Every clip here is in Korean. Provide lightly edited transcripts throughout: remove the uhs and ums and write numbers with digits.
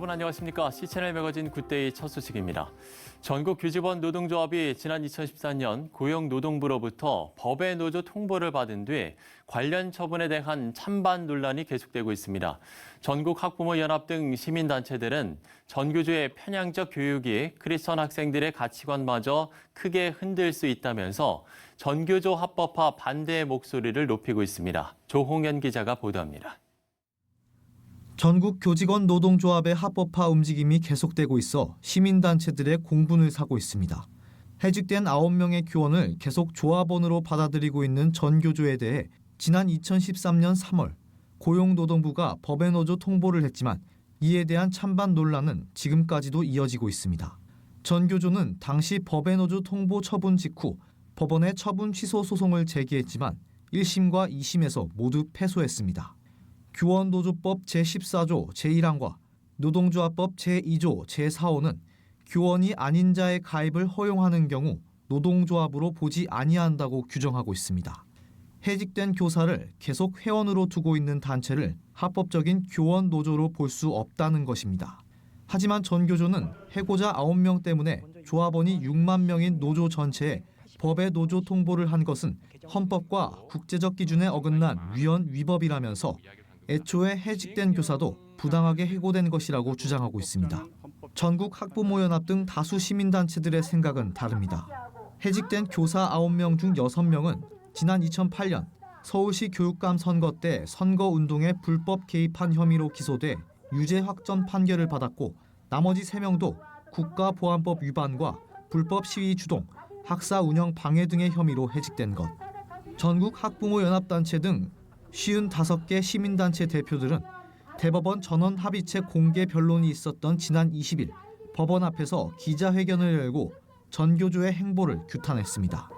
여러분 안녕하십니까? C채널 매거진 굿데이 첫 소식입니다. 전국 교직원 노동조합이 지난 2014년 고용노동부로부터 법의 노조 통보를 받은 뒤 관련 처분에 대한 찬반 논란이 계속되고 있습니다. 전국 학부모 연합 등 시민단체들은 전교조의 편향적 교육이 크리스천 학생들의 가치관마저 크게 흔들 수 있다면서 전교조 합법화 반대의 목소리를 높이고 있습니다. 조홍현 기자가 보도합니다. 전국 교직원 노동조합의 합법화 움직임이 계속되고 있어 시민단체들의 공분을 사고 있습니다. 해직된 9명의 교원을 계속 조합원으로 받아들이고 있는 전교조에 대해 지난 2013년 3월 고용노동부가 법의 노조 통보를 했지만 이에 대한 찬반 논란은 지금까지도 이어지고 있습니다. 전교조는 당시 법의 노조 통보 처분 직후 법원에 처분 취소 소송을 제기했지만 1심과 2심에서 모두 패소했습니다. 교원노조법 제14조 제1항과 노동조합법 제2조 제4호는 교원이 아닌 자의 가입을 허용하는 경우 노동조합으로 보지 아니한다고 규정하고 있습니다. 해직된 교사를 계속 회원으로 두고 있는 단체를 합법적인 교원노조로 볼 수 없다는 것입니다. 하지만 전교조는 해고자 9명 때문에 조합원이 6만 명인 노조 전체에 법의 노조 통보를 한 것은 헌법과 국제적 기준에 어긋난 위헌 위법이라면서 애초에 해직된 교사도 부당하게 해고된 것이라고 주장하고 있습니다. 전국 학부모연합 등 다수 시민단체들의 생각은 다릅니다. 해직된 교사 9명 중 6명은 지난 2008년 서울시 교육감 선거 때 선거운동에 불법 개입한 혐의로 기소돼 유죄 확정 판결을 받았고 나머지 3명도 국가보안법 위반과 불법 시위 주동, 학사 운영 방해 등의 혐의로 해직된 것. 전국 학부모연합단체 등 55개 시민단체 대표들은 대법원 전원 합의체 공개 변론이 있었던 지난 20일 법원 앞에서 기자회견을 열고 전교조의 행보를 규탄했습니다.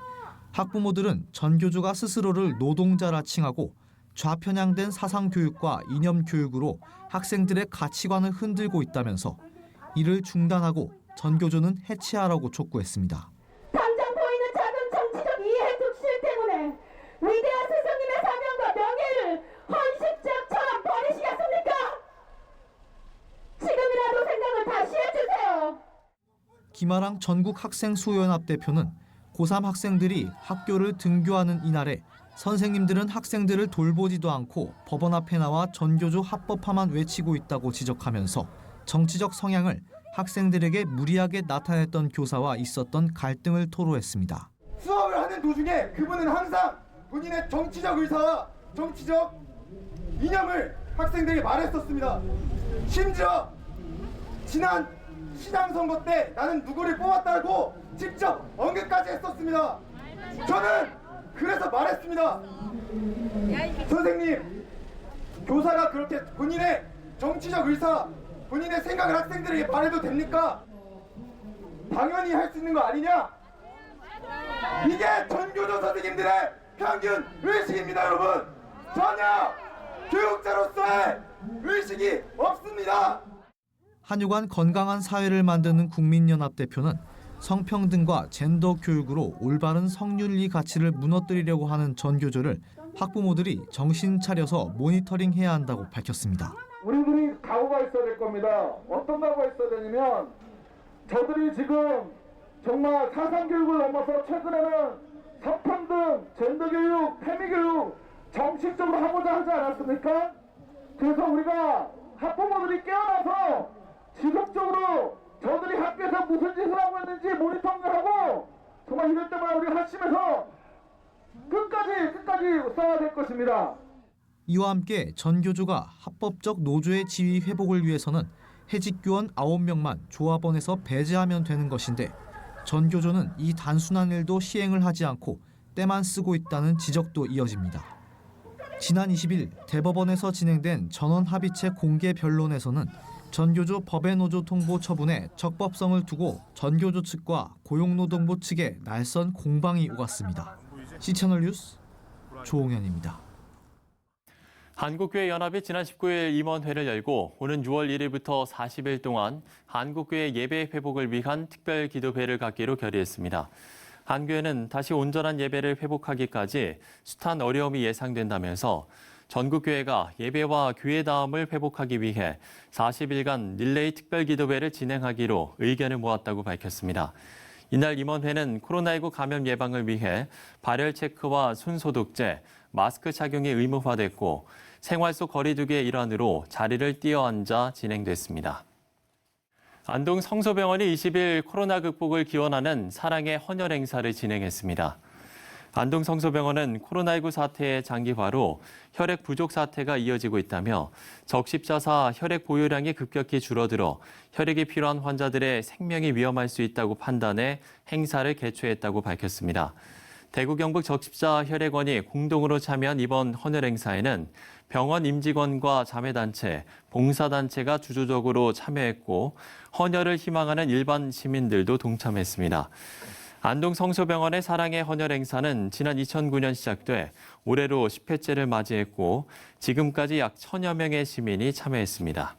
학부모들은 전교조가 스스로를 노동자라 칭하고 좌편향된 사상교육과 이념교육으로 학생들의 가치관을 흔들고 있다면서 이를 중단하고 전교조는 해체하라고 촉구했습니다. 당장 보이는 작은 정치적 이해 득실 때문에 위대한 스승님의 사명과 명예를 헌신짝처럼 버리시겠습니까? 지금이라도 생각을 다시 해주세요. 김아랑 전국학생수연합 대표는 고3 학생들이 학교를 등교하는 이날에 선생님들은 학생들을 돌보지도 않고 법원 앞에 나와 전교조 합법화만 외치고 있다고 지적하면서 정치적 성향을 학생들에게 무리하게 나타냈던 교사와 있었던 갈등을 토로했습니다. 수업을 하는 도중에 그분은 항상 본인의 정치적 의사와 정치적 이념을 학생들에게 말했었습니다. 심지어 지난 시장 선거 때 나는 누구를 뽑았다고 직접 언급까지 했었습니다. 저는 그래서 말했습니다. 선생님, 교사가 그렇게 본인의 정치적 의사, 본인의 생각을 학생들에게 말해도 됩니까? 당연히 할 수 있는 거 아니냐? 이게 전교조 선생님들의 평균 의식입니다, 여러분. 전혀 교육자로서의 의식이 없습니다. 한유관 건강한 사회를 만드는 국민연합 대표는 성평등과 젠더 교육으로 올바른 성윤리 가치를 무너뜨리려고 하는 전교조를 학부모들이 정신 차려서 모니터링해야 한다고 밝혔습니다. 우리들이 각오가 있어야 될 겁니다. 어떤 각오가 있어야 되냐면 저들이 지금 정말 사상교육을 넘어서 최근에는 성평등, 젠더교육, 페미교육 정식적으로 하고자 하지 않았습니까? 그래서 우리가 학부모들이 깨어나서 지속적으로 저들이 학교에서 무슨 짓을 하고 있는지 모니터링하고 정말 이럴 때마다 우리가 합심해서 끝까지 싸워야 될 것입니다. 이와 함께 전교조가 합법적 노조의 지위 회복을 위해서는 해직 교원 9명만 조합원에서 배제하면 되는 것인데 전교조는 이 단순한 일도 시행을 하지 않고 때만 쓰고 있다는 지적도 이어집니다. 지난 20일 대법원에서 진행된 전원합의체 공개 변론에서는 전교조 법의 노조 통보 처분에 적법성을 두고 전교조 측과 고용노동부 측에 날선 공방이 오갔습니다. C채널 뉴스 조홍현입니다. 한국교회연합이 지난 19일 임원회를 열고 오는 6월 1일부터 40일 동안 한국교회 예배 회복을 위한 특별 기도회를 갖기로 결의했습니다. 한교회는 다시 온전한 예배를 회복하기까지 숱한 어려움이 예상된다면서 전국교회가 예배와 교회다움을 회복하기 위해 40일간 릴레이 특별기도회를 진행하기로 의견을 모았다고 밝혔습니다. 이날 임원회는 코로나19 감염 예방을 위해 발열 체크와 손 소독제, 마스크 착용이 의무화됐고 생활 속 거리 두기의 일환으로 자리를 띄어앉아 진행됐습니다. 안동 성소병원이 20일 코로나 극복을 기원하는 사랑의 헌혈 행사를 진행했습니다. 안동 성소병원은 코로나19 사태의 장기화로 혈액 부족 사태가 이어지고 있다며 적십자사 혈액 보유량이 급격히 줄어들어 혈액이 필요한 환자들의 생명이 위험할 수 있다고 판단해 행사를 개최했다고 밝혔습니다. 대구 경북 적십자 혈액원이 공동으로 참여한 이번 헌혈 행사에는 병원 임직원과 자매단체, 봉사단체가 주도적으로 참여했고 헌혈을 희망하는 일반 시민들도 동참했습니다. 안동 성소병원의 사랑의 헌혈 행사는 지난 2009년 시작돼 올해로 10회째를 맞이했고 지금까지 약 1,000여 명의 시민이 참여했습니다.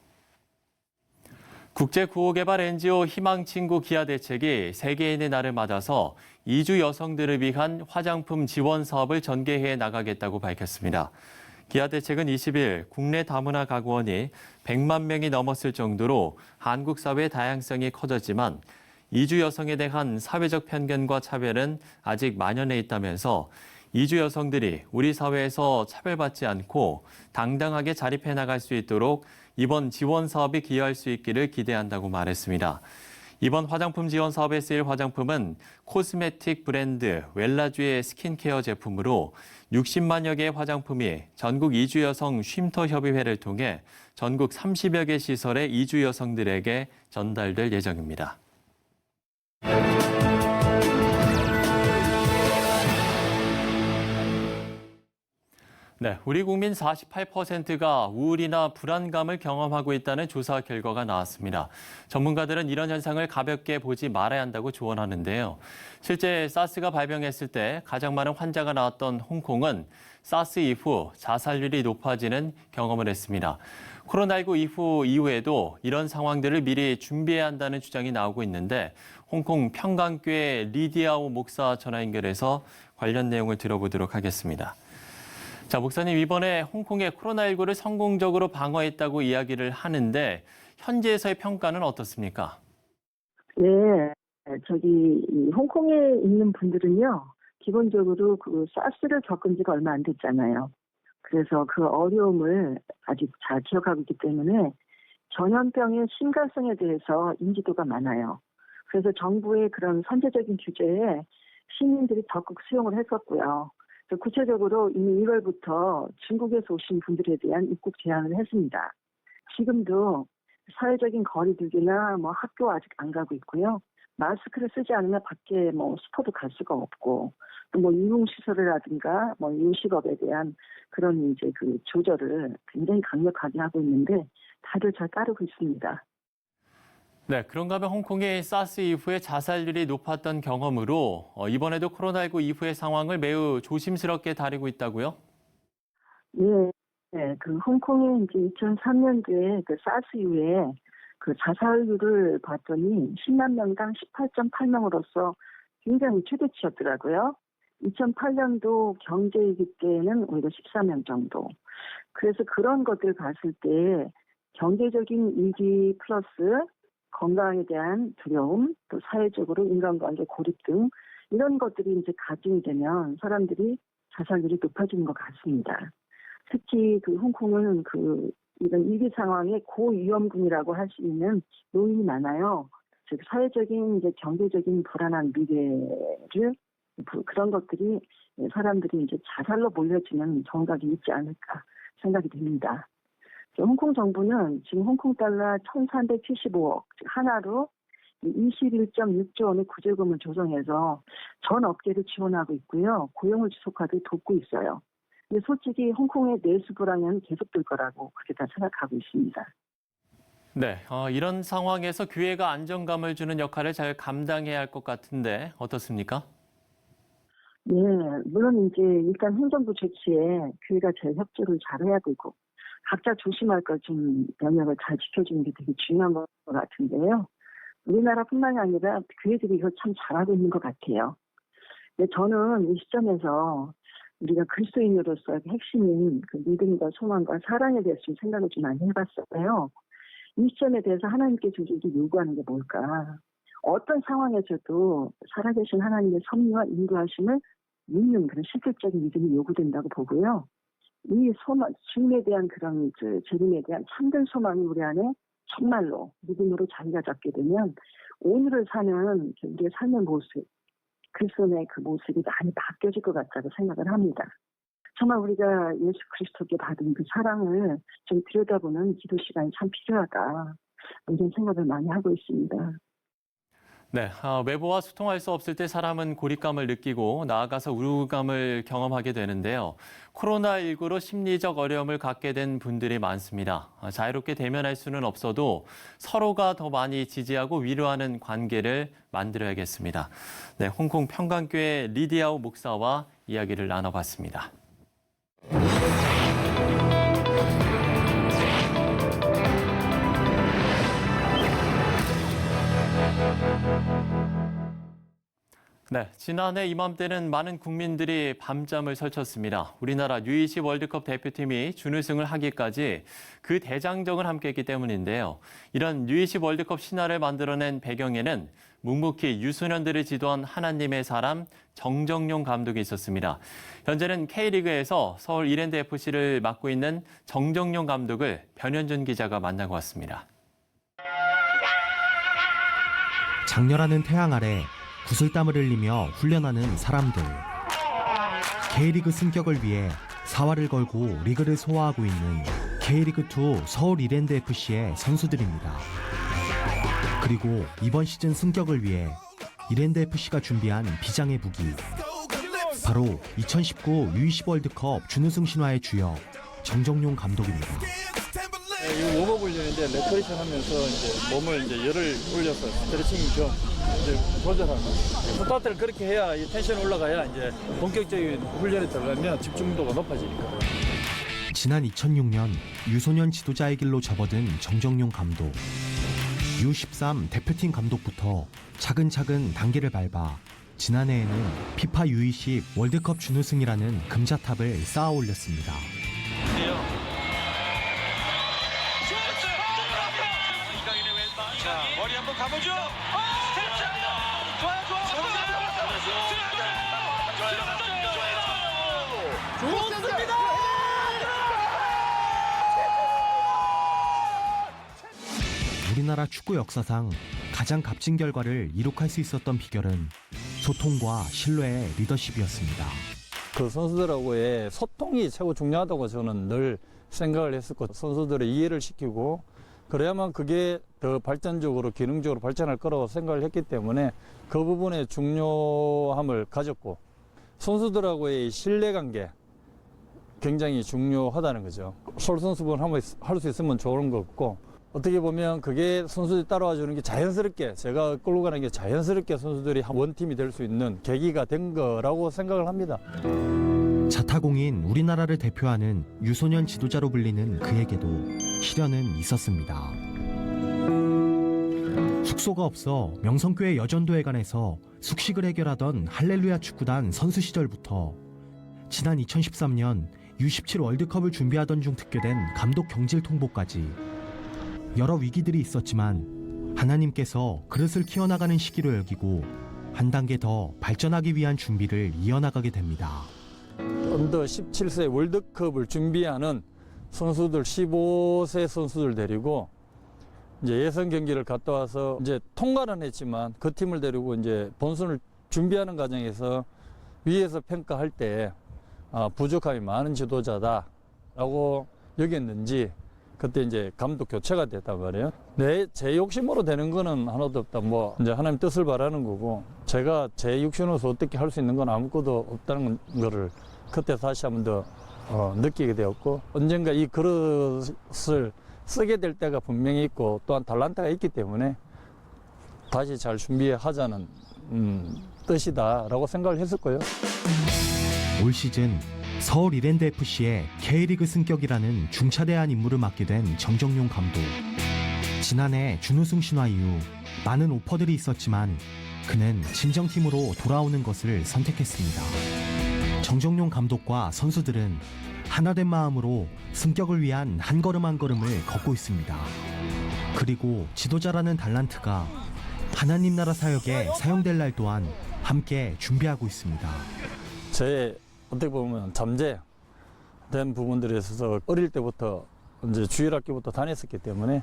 국제구호개발 NGO 희망친구 기아대책이 세계인의 날을 맞아서 이주 여성들을 위한 화장품 지원 사업을 전개해 나가겠다고 밝혔습니다. 기아대책은 20일 국내 다문화 가구원이 100만 명이 넘었을 정도로 한국 사회의 다양성이 커졌지만 이주 여성에 대한 사회적 편견과 차별은 아직 만연해 있다면서 이주 여성들이 우리 사회에서 차별받지 않고 당당하게 자립해 나갈 수 있도록 이번 지원 사업이 기여할 수 있기를 기대한다고 말했습니다. 이번 화장품 지원 사업에 쓰일 화장품은 코스메틱 브랜드 웰라주의 스킨케어 제품으로 60만여 개의 화장품이 전국 이주 여성 쉼터 협의회를 통해 전국 30여 개 시설의 이주 여성들에게 전달될 예정입니다. 네, 우리 국민 48%가 우울이나 불안감을 경험하고 있다는 조사 결과가 나왔습니다. 전문가들은 이런 현상을 가볍게 보지 말아야 한다고 조언하는데요. 실제 사스가 발병했을 때 가장 많은 환자가 나왔던 홍콩은 사스 이후 자살률이 높아지는 경험을 했습니다. 코로나19 이후에도 이런 상황들을 미리 준비해야 한다는 주장이 나오고 있는데 홍콩 평강교회 리디아오 목사 전화 연결해서 관련 내용을 들어보도록 하겠습니다. 자, 목사님, 이번에 홍콩의 코로나19를 성공적으로 방어했다고 이야기를 하는데 현지에서의 평가는 어떻습니까? 네, 이 홍콩에 있는 분들은요, 기본적으로 그 사스를 겪은 지가 얼마 안 됐잖아요. 그래서 그 어려움을 아직 잘 기억하고 있기 때문에 전염병의 심각성에 대해서 인지도가 많아요. 그래서 정부의 그런 선제적인 규제에 시민들이 적극 수용을 했었고요. 구체적으로 이미 1월부터 중국에서 오신 분들에 대한 입국 제한을 했습니다. 지금도 사회적인 거리두기나 학교 아직 안 가고 있고요. 마스크를 쓰지 않으면 밖에 슈퍼도 갈 수가 없고, 또 유흥시설이라든가 요식업에 대한 그런 그 조절을 굉장히 강력하게 하고 있는데 다들 잘 따르고 있습니다. 네, 그런가 하면 홍콩의 사스 이후에 자살률이 높았던 경험으로 이번에도 코로나19 이후의 상황을 매우 조심스럽게 다루고 있다고요? 네, 그 홍콩이 이제 2003년도에 그 사스 이후에 그 자살률을 봤더니 10만 명당 18.8명으로서 굉장히 최대치였더라고요. 2008년도 경제위기 때는 오히려 14명 정도. 그래서 그런 것들을 봤을 때 경제적인 위기 플러스 건강에 대한 두려움, 또 사회적으로 인간관계 고립 등 이런 것들이 이제 가중이 되면 사람들이 자살률이 높아지는 것 같습니다. 특히 그 홍콩은 이런 위기 상황에 고위험군이라고 할 수 있는 요인이 많아요. 즉 사회적인 이제 경제적인 불안한 미래를 그런 것들이 사람들이 이제 자살로 몰려지는 정각이 있지 않을까 생각이 됩니다. 홍콩 정부는 지금 홍콩 달러 1,375억, 즉 하나로 21.6조 원의 구제금을 조성해서 전 업계를 지원하고 있고요. 고용을 지속하도록 돕고 있어요. 근데 솔직히 홍콩의 내수 불안은 계속될 거라고 그렇게 다 생각하고 있습니다. 네, 이런 상황에서 교회가 안정감을 주는 역할을 잘 감당해야 할 것 같은데 어떻습니까? 네, 물론 이제 일단 행정부 조치에 교회가 제일 협조를 잘해야 되고 각자 조심할 것 좀 영역을 잘 지켜주는 게 되게 중요한 것 같은데요. 우리나라뿐만이 아니라 교회들이 이걸 참 잘하고 있는 것 같아요. 근데 저는 이 시점에서 우리가 그리스도인으로서 핵심인 그 믿음과 소망과 사랑에 대해서 좀 생각을 좀 많이 해봤어요. 이 시점에 대해서 하나님께서 우리에게 요구하는 게 뭘까? 어떤 상황에서도 살아계신 하나님의 섭리와 인도하심을 믿는 그런 실질적인 믿음이 요구된다고 보고요. 이 소망, 주님에 대한 그런 재림에 대한 참된 소망이 우리 안에 정말로 믿음으로 자리가 잡게 되면 오늘을 사는 우리의 삶의 모습, 그리스도의 그 모습이 많이 바뀌어질 것 같다고 생각을 합니다. 정말 우리가 예수 그리스도께 받은 그 사랑을 좀 들여다보는 기도 시간이 참 필요하다. 이런 생각을 많이 하고 있습니다. 네, 외부와 소통할 수 없을 때 사람은 고립감을 느끼고 나아가서 우울감을 경험하게 되는데요. 코로나19로 심리적 어려움을 갖게 된 분들이 많습니다. 자유롭게 대면할 수는 없어도 서로가 더 많이 지지하고 위로하는 관계를 만들어야겠습니다. 네, 홍콩 평강교회 리디아오 목사와 이야기를 나눠봤습니다. 네, 지난해 이맘때는 많은 국민들이 밤잠을 설쳤습니다. 우리나라 U20 월드컵 대표팀이 준우승을 하기까지 그 대장정을 함께했기 때문인데요. 이런 U20 월드컵 신화를 만들어낸 배경에는 묵묵히 유소년들을 지도한 하나님의 사람 정정용 감독이 있었습니다. 현재는 K리그에서 서울 이랜드FC를 맡고 있는 정정용 감독을 변현준 기자가 만나고 왔습니다. 장렬하는 태양 아래 구슬땀을 흘리며 훈련하는 사람들. K리그 승격을 위해 사활을 걸고 리그를 소화하고 있는 K리그2 서울 이랜드FC의 선수들입니다. 그리고 이번 시즌 승격을 위해 이랜드FC가 준비한 비장의 무기. 바로 2019 U20 월드컵 준우승 신화의 주역 정정용 감독입니다. 이 웜업 훈련인데 레터리션 하면서 이제 몸을 이제 열을 올려서 스트레칭 겸 이제 조절하는. 스타트를 그렇게 해야 이 텐션이 올라가야 이제 본격적인 훈련에 들어가면 집중도가 높아지니까. 지난 2006년 유소년 지도자의 길로 접어든 정정용 감독. U13 대표팀 감독부터 차근차근 단계를 밟아 지난해에는 피파 U20 월드컵 준우승이라는 금자탑을 쌓아 올렸습니다. 자, 머리 한번 가보죠. 좋습니다. 우리나라 축구 역사상 가장 값진 결과를 이룩할 수 있었던 비결은 소통과 신뢰의 리더십이었습니다. 그 선수들하고의 소통이 최고 중요하다고 저는 늘 생각을 했었고, 선수들의 이해를 시키고 그래야만 그게 더 발전적으로 기능적으로 발전할 거라고 생각을 했기 때문에 그 부분의 중요함을 가졌고, 선수들하고의 신뢰관계 굉장히 중요하다는 거죠. 솔선수범을 한번 할 수 있으면 좋은 것 같고, 어떻게 보면 그게 선수들이 따라와 주는 게 자연스럽게, 제가 끌고 가는 게 자연스럽게 선수들이 원팀이 될 수 있는 계기가 된 거라고 생각을 합니다. 자타공인 우리나라를 대표하는 유소년 지도자로 불리는 그에게도 시련은 있었습니다. 숙소가 없어 명성교회 여전도회관에서 숙식을 해결하던 할렐루야 축구단 선수 시절부터 지난 2013년 U17 월드컵을 준비하던 중 특교된 감독 경질 통보까지 여러 위기들이 있었지만 하나님께서 그릇을 키워나가는 시기로 여기고 한 단계 더 발전하기 위한 준비를 이어나가게 됩니다. 언더 17세 월드컵을 준비하는 선수들 15세 선수들 데리고 이제 예선 경기를 갔다 와서 이제 통과는 했지만 그 팀을 데리고 이제 본선을 준비하는 과정에서 위에서 평가할 때 부족함이 많은 지도자다라고 여겼는지 그때 이제 감독 교체가 됐단 말이에요. 제 욕심으로 되는 거는 하나도 없다. 뭐 이제 하나님 뜻을 바라는 거고, 제가 제 육신으로서 어떻게 할 수 있는 건 아무것도 없다는 거를 그때 다시 한번 더 느끼게 되었고, 언젠가 이 그릇을 쓰게 될 때가 분명히 있고 또한 달란트가 있기 때문에 다시 잘 준비하자는 뜻이다라고 생각을 했었고요. 올 시즌 서울 이랜드FC의 K리그 승격이라는 중차대한 임무를 맡게 된 정정용 감독. 지난해 준우승 신화 이후 많은 오퍼들이 있었지만 그는 친정팀으로 돌아오는 것을 선택했습니다. 정정용 감독과 선수들은 하나된 마음으로 승격을 위한 한 걸음 한 걸음을 걷고 있습니다. 그리고 지도자라는 달란트가 하나님 나라 사역에 사용될 날 또한 함께 준비하고 있습니다. 제 어떻게 보면 잠재된 부분들에 있어서 어릴 때부터 이제 주일학교부터 다녔었기 때문에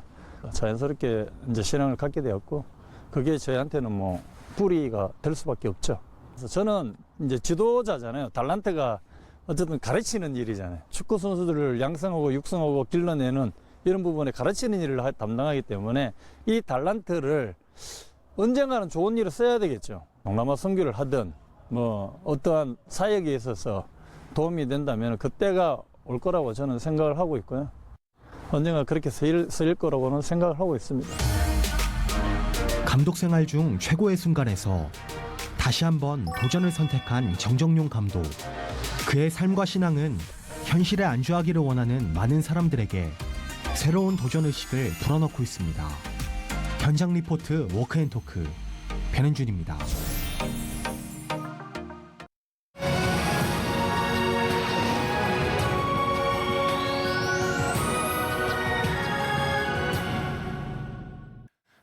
자연스럽게 이제 신앙을 갖게 되었고, 그게 저희한테는 뭐 뿌리가 될 수밖에 없죠. 그래서 저는 이제 지도자잖아요. 달란트가 어쨌든 가르치는 일이잖아요. 축구 선수들을 양성하고 육성하고 길러내는 이런 부분에 가르치는 일을 담당하기 때문에 이 달란트를 언젠가는 좋은 일을 써야 되겠죠. 동남아 선교를 하든 뭐 어떠한 사역에 있어서 도움이 된다면 그때가 올 거라고 저는 생각을 하고 있고요. 언젠가 그렇게 쓰일 거라고는 생각을 하고 있습니다. 감독 생활 중 최고의 순간에서 다시 한번 도전을 선택한 정정용 감독. 그의 삶과 신앙은 현실에 안주하기를 원하는 많은 사람들에게 새로운 도전의식을 불어넣고 있습니다. 현장 리포트 워크앤토크 변현준입니다.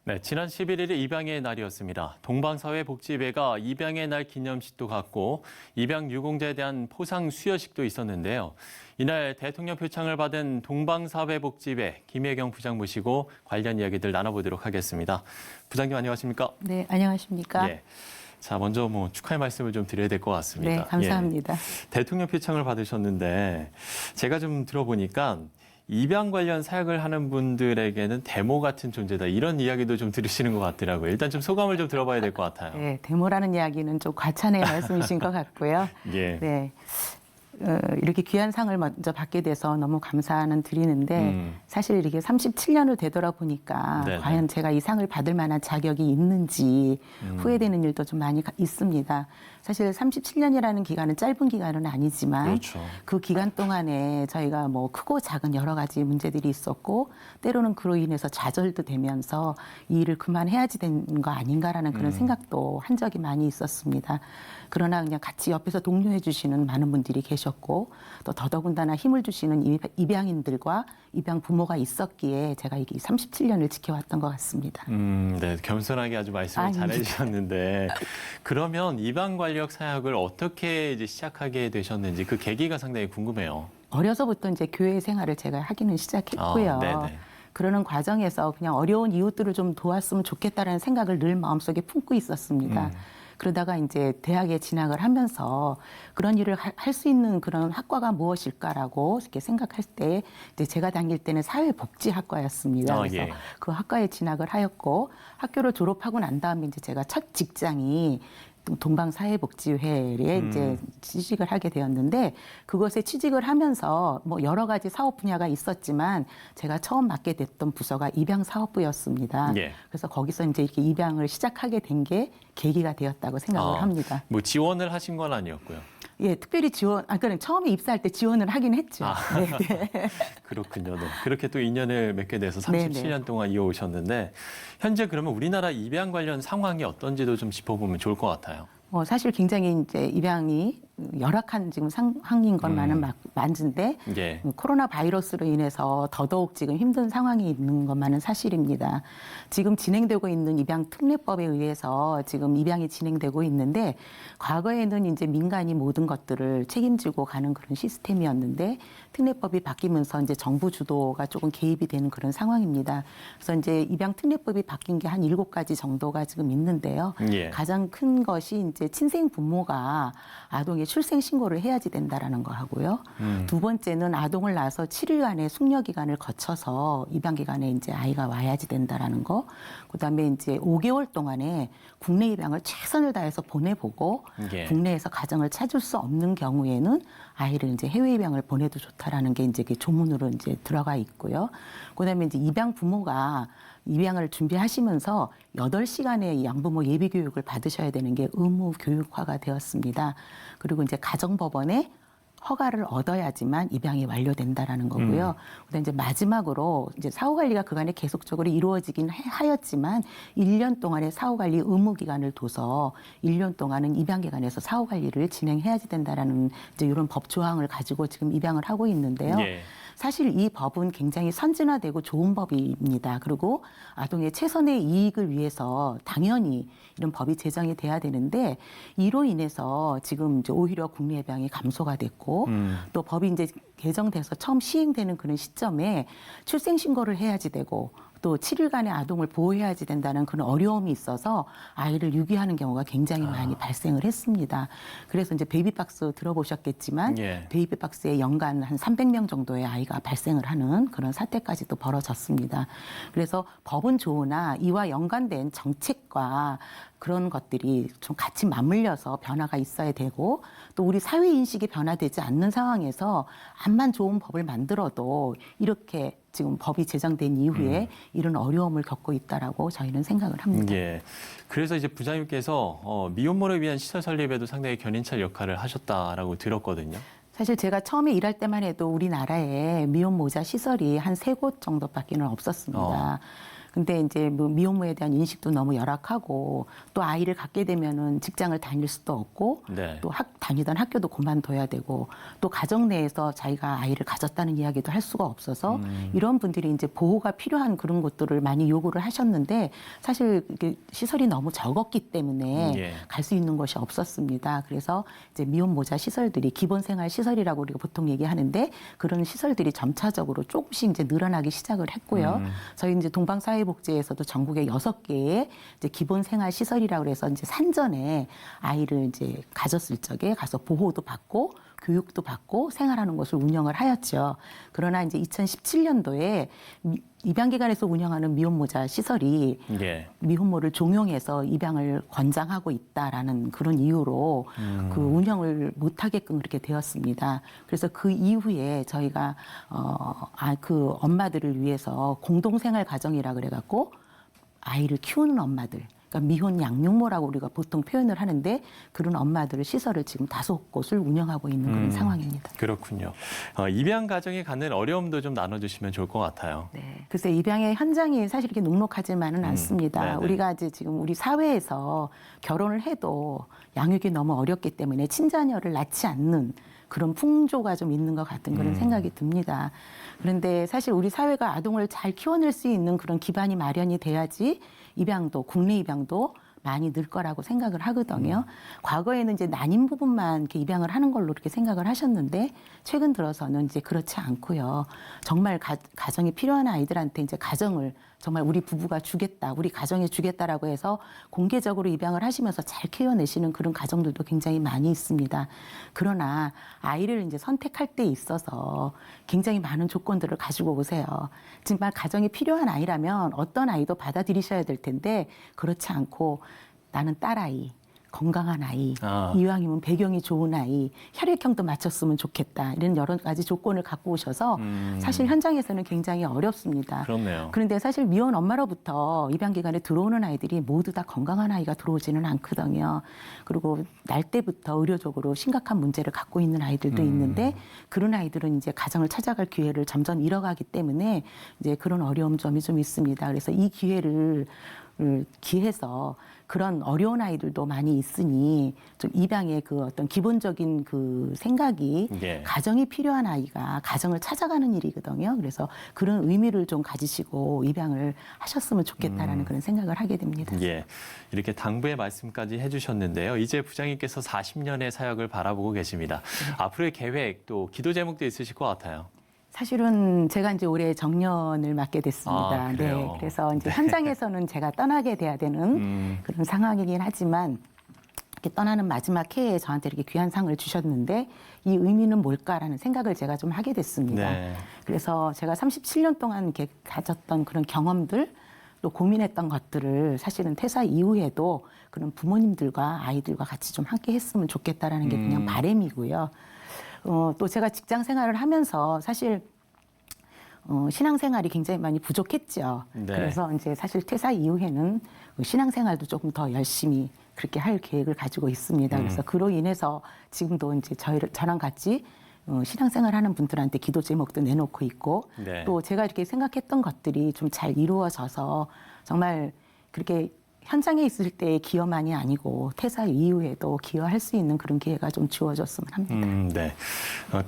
네, 지난 11일이 입양의 날이었습니다. 동방사회복지회가 입양의 날 기념식도 갖고 입양 유공자에 대한 포상 수여식도 있었는데요. 이날 대통령 표창을 받은 동방사회복지회 김혜경 부장 모시고 관련 이야기들 나눠보도록 하겠습니다. 부장님 안녕하십니까? 네, 안녕하십니까? 예. 자, 먼저 뭐 축하의 말씀을 좀 드려야 될 것 같습니다. 네, 감사합니다. 예. 대통령 표창을 받으셨는데 제가 좀 들어보니까 입양 관련 사역을 하는 분들에게는 데모 같은 존재다, 이런 이야기도 좀 들으시는 것 같더라고요. 일단 좀 소감을 좀 들어봐야 될 것 같아요. 네, 데모라는 이야기는 좀 과찬의 말씀이신 것 같고요. 예. 네. 이렇게 귀한 상을 먼저 받게 돼서 너무 감사는 드리는데 사실 이렇게 37년을 되돌아보니까 네네. 과연 제가 이 상을 받을 만한 자격이 있는지 후회되는 일도 좀 많이 있습니다. 사실 37년이라는 기간은 짧은 기간은 아니지만 그렇죠. 그 기간 동안에 저희가 뭐 크고 작은 여러 가지 문제들이 있었고 때로는 그로 인해서 좌절도 되면서 이 일을 그만해야지 되는 거 아닌가라는 그런 생각도 한 적이 많이 있었습니다. 그러나 그냥 같이 옆에서 독려해 주시는 많은 분들이 계셨고 또 더더군다나 힘을 주시는 입양인들과 입양 부모가 있었기에 제가 이 37년을 지켜왔던 것 같습니다. 네, 겸손하게 아주 말씀을 잘 해주셨는데 그러면 입양 관련 사역을 어떻게 이제 시작하게 되셨는지 그 계기가 상당히 궁금해요. 어려서부터 이제 교회 생활을 제가 하기는 시작했고요. 네네. 그러는 과정에서 그냥 어려운 이웃들을 좀 도왔으면 좋겠다라는 생각을 늘 마음속에 품고 있었습니다. 그러다가 이제 대학에 진학을 하면서 그런 일을 할 수 있는 그런 학과가 무엇일까라고 이렇게 생각할 때 이제 제가 다닐 때는 사회복지학과였습니다. 그래서 예. 그 학과에 진학을 하였고 학교를 졸업하고 난 다음에 이제 제가 첫 직장이 동방사회복지회에 이제 취직을 하게 되었는데 그것에 취직을 하면서 뭐 여러 가지 사업 분야가 있었지만 제가 처음 맡게 됐던 부서가 입양사업부였습니다. 예. 그래서 거기서 이제 이렇게 입양을 시작하게 된 게 계기가 되었다고 생각을 합니다. 뭐 지원을 하신 건 아니었고요. 예, 특별히 그러니까 처음에 입사할 때 지원을 하긴 했죠. 네, 네. 그렇군요. 네. 그렇게 또 인연을 맺게 돼서 37년 네네. 동안 이어오셨는데 현재 그러면 우리나라 입양 관련 상황이 어떤지도 좀 짚어보면 좋을 것 같아요. 사실 굉장히 이제 입양이 열악한 지금 상황인 것만은 맞은데 예. 코로나 바이러스로 인해서 더더욱 지금 힘든 상황이 있는 것만은 사실입니다. 지금 진행되고 있는 입양 특례법에 의해서 지금 입양이 진행되고 있는데 과거에는 이제 민간이 모든 것들을 책임지고 가는 그런 시스템이었는데 특례법이 바뀌면서 이제 정부 주도가 조금 개입이 되는 그런 상황입니다. 그래서 이제 입양 특례법이 바뀐 게 한 7가지 정도가 지금 있는데요. 예. 가장 큰 것이 이제 친생 부모가 아동의 출생 신고를 해야지 된다라는 거 하고요. 두 번째는 아동을 낳아서 7일간의 숙려 기간을 거쳐서 입양 기간에 이제 아이가 와야지 된다라는 거. 그다음에 이제 5개월 동안에 국내 입양을 최선을 다해서 보내보고 예. 국내에서 가정을 찾을 수 없는 경우에는 아이를 이제 해외 입양을 보내도 좋다라는 게 이제 그 조문으로 이제 들어가 있고요. 그다음에 이제 입양 부모가 입양을 준비하시면서 8시간의 양부모 예비 교육을 받으셔야 되는 게 의무 교육화가 되었습니다. 그리고 이제 가정법원에 허가를 얻어야지만 입양이 완료된다라는 거고요. 그다음 이제 마지막으로 이제 사후 관리가 그간에 계속적으로 이루어지긴 하였지만 1년 동안의 사후 관리 의무 기간을 둬서 1년 동안은 입양기관에서 사후 관리를 진행해야 된다라는 이제 이런 법 조항을 가지고 지금 입양을 하고 있는데요. 예. 사실 이 법은 굉장히 선진화되고 좋은 법입니다. 그리고 아동의 최선의 이익을 위해서 당연히 이런 법이 제정이 돼야 되는데 이로 인해서 지금 이제 오히려 국내 입양이 감소가 됐고 또 법이 이제 개정돼서 처음 시행되는 그런 시점에 출생 신고를 해야지 되고 또 7일간의 아동을 보호해야지 된다는 그런 어려움이 있어서 아이를 유기하는 경우가 굉장히 많이 발생을 했습니다. 그래서 이제 베이비박스 들어보셨겠지만 예. 베이비박스에 연간 한 300명 정도의 아이가 발생을 하는 그런 사태까지도 벌어졌습니다. 그래서 법은 좋으나 이와 연관된 정책과 그런 것들이 좀 같이 맞물려서 변화가 있어야 되고 또 우리 사회 인식이 변화되지 않는 상황에서 암만 좋은 법을 만들어도 이렇게 지금 법이 제정된 이후에 이런 어려움을 겪고 있다라고 저희는 생각을 합니다. 예. 그래서 이제 부장님께서 미혼모를 위한 시설 설립에도 상당히 견인차 역할을 하셨다라고 들었거든요. 사실 제가 처음에 일할 때만 해도 우리나라에 미혼모자 시설이 한 3곳 정도밖에는 없었습니다. 근데 이제 뭐 미혼모에 대한 인식도 너무 열악하고 또 아이를 갖게 되면은 직장을 다닐 수도 없고 네. 또 다니던 학교도 그만둬야 되고 또 가정 내에서 자기가 아이를 가졌다는 이야기도 할 수가 없어서 이런 분들이 이제 보호가 필요한 그런 것들을 많이 요구를 하셨는데 사실 이게 시설이 너무 적었기 때문에 예. 갈 수 있는 곳이 없었습니다. 그래서 이제 미혼모자 시설들이 기본생활 시설이라고 우리가 보통 얘기하는데 그런 시설들이 점차적으로 조금씩 이제 늘어나기 시작을 했고요. 저희 이제 동방사회복지에서도 전국에 6개의 이제 기본생활 시설이라고 해서 이제 산전에 아이를 이제 가졌을 적에 가서 보호도 받고 교육도 받고 생활하는 것을 운영을 하였죠. 그러나 이제 2017년도에 입양기관에서 운영하는 미혼모자 시설이 예. 미혼모를 종용해서 입양을 권장하고 있다라는 그런 이유로 그 운영을 못하게끔 그렇게 되었습니다. 그래서 그 이후에 저희가 그 엄마들을 위해서 공동생활 가정이라 그래갖고 아이를 키우는 엄마들. 그러니까 미혼 양육모라고 우리가 보통 표현을 하는데 그런 엄마들을 시설을 지금 5곳을 운영하고 있는 그런 상황입니다. 그렇군요. 입양 가정이 갖는 어려움도 좀 나눠주시면 좋을 것 같아요. 네. 글쎄 입양의 현장이 사실 이렇게 녹록하지만은 않습니다. 네네. 우리가 이제 지금 우리 사회에서 결혼을 해도 양육이 너무 어렵기 때문에 친자녀를 낳지 않는 그런 풍조가 좀 있는 것 같은 그런 생각이 듭니다. 그런데 사실 우리 사회가 아동을 잘 키워낼 수 있는 그런 기반이 마련이 돼야지 입양도 국내 입양도 많이 늘 거라고 생각을 하거든요. 과거에는 이제 난임 부분만 이렇게 입양을 하는 걸로 이렇게 생각을 하셨는데 최근 들어서는 이제 그렇지 않고요. 정말 가정이 필요한 아이들한테 이제 가정을 정말 우리 부부가 주겠다, 우리 가정에 주겠다라고 해서 공개적으로 입양을 하시면서 잘 키워내시는 그런 가정들도 굉장히 많이 있습니다. 그러나 아이를 이제 선택할 때 있어서 굉장히 많은 조건들을 가지고 오세요. 정말 가정이 필요한 아이라면 어떤 아이도 받아들이셔야 될 텐데 그렇지 않고 나는 딸아이, 건강한 아이, 이왕이면 배경이 좋은 아이, 혈액형도 맞췄으면 좋겠다. 이런 여러 가지 조건을 갖고 오셔서 사실 현장에서는 굉장히 어렵습니다. 그렇네요. 그런데 사실 미혼 엄마로부터 입양기관에 들어오는 아이들이 모두 다 건강한 아이가 들어오지는 않거든요. 그리고 날 때부터 의료적으로 심각한 문제를 갖고 있는 아이들도 있는데 그런 아이들은 이제 가정을 찾아갈 기회를 점점 잃어가기 때문에 이제 그런 어려움 점이 좀 있습니다. 그래서 이 기회를 기해서 그런 어려운 아이들도 많이 있으니 좀 입양의 그 어떤 기본적인 그 생각이 예. 가정이 필요한 아이가 가정을 찾아가는 일이거든요. 그래서 그런 의미를 좀 가지시고 입양을 하셨으면 좋겠다라는 그런 생각을 하게 됩니다. 예. 이렇게 당부의 말씀까지 해주셨는데요. 이제 부장님께서 40년의 사역을 바라보고 계십니다. 앞으로의 계획 또 기도 제목도 있으실 것 같아요. 사실은 제가 이제 올해 정년을 맡게 됐습니다. 아, 그래요? 네, 그래서 이제 현장에서는 제가 떠나게 돼야 되는 그런 상황이긴 하지만 이렇게 떠나는 마지막 해에 저한테 이렇게 귀한 상을 주셨는데 이 의미는 뭘까라는 생각을 제가 좀 하게 됐습니다. 네. 그래서 제가 37년 동안 이렇게 가졌던 그런 경험들 또 고민했던 것들을 사실은 퇴사 이후에도 그런 부모님들과 아이들과 같이 좀 함께 했으면 좋겠다라는 게 그냥 바람이고요. 또 제가 직장 생활을 하면서 사실 신앙생활이 굉장히 많이 부족했죠. 네. 그래서 이제 사실 퇴사 이후에는 신앙생활도 조금 더 열심히 그렇게 할 계획을 가지고 있습니다. 그래서 그로 인해서 지금도 이제 저랑 같이 신앙생활하는 분들한테 기도 제목도 내놓고 있고 네. 또 제가 이렇게 생각했던 것들이 좀 잘 이루어져서 정말 그렇게 현장에 있을 때의 기여만이 아니고 퇴사 이후에도 기여할 수 있는 그런 기회가 좀 주어졌으면 합니다. 네.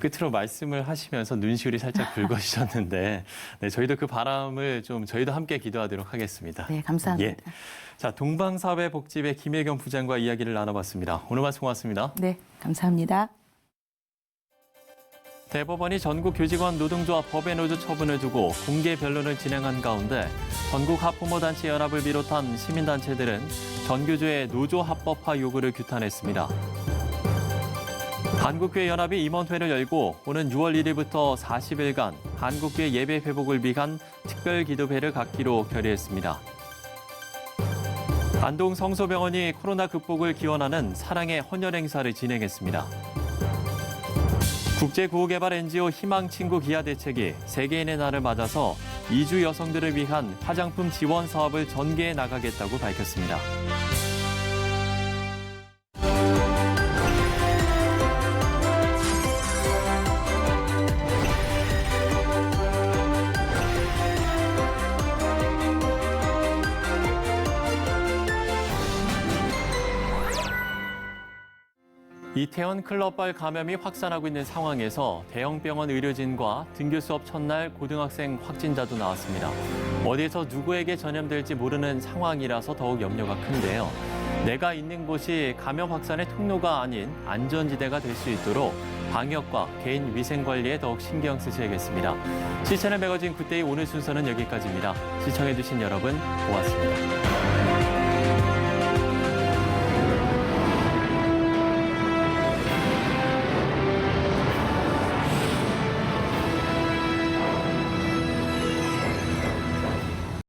끝으로 말씀을 하시면서 눈시울이 살짝 붉어지셨는데 네, 저희도 그 바람을 좀 저희도 함께 기도하도록 하겠습니다. 네, 감사합니다. 예. 자, 동방사회복지회 김혜경 부장과 이야기를 나눠봤습니다. 오늘 말씀 고맙습니다. 네, 감사합니다. 대법원이 전국 교직원 노동조합 법외 노조 처분을 두고 공개 변론을 진행한 가운데 전국 학부모단체 연합을 비롯한 시민단체들은 전교조의 노조 합법화 요구를 규탄했습니다. 한국교회 연합이 임원회를 열고 오는 6월 1일부터 40일간 한국교회 예배 회복을 위한 특별 기도회를 갖기로 결의했습니다. 안동 성소병원이 코로나 극복을 기원하는 사랑의 헌혈 행사를 진행했습니다. 국제구호개발 NGO 희망친구 기아대책이 세계인의 날을 맞아서 이주 여성들을 위한 화장품 지원 사업을 전개해 나가겠다고 밝혔습니다. 이태원 클럽발 감염이 확산하고 있는 상황에서 대형 병원 의료진과 등교 수업 첫날 고등학생 확진자도 나왔습니다. 어디에서 누구에게 전염될지 모르는 상황이라서 더욱 염려가 큰데요. 내가 있는 곳이 감염 확산의 통로가 아닌 안전지대가 될 수 있도록 방역과 개인 위생 관리에 더욱 신경 쓰셔야겠습니다. 시채널 매거진 굿데이 오늘 순서는 여기까지입니다. 시청해주신 여러분 고맙습니다.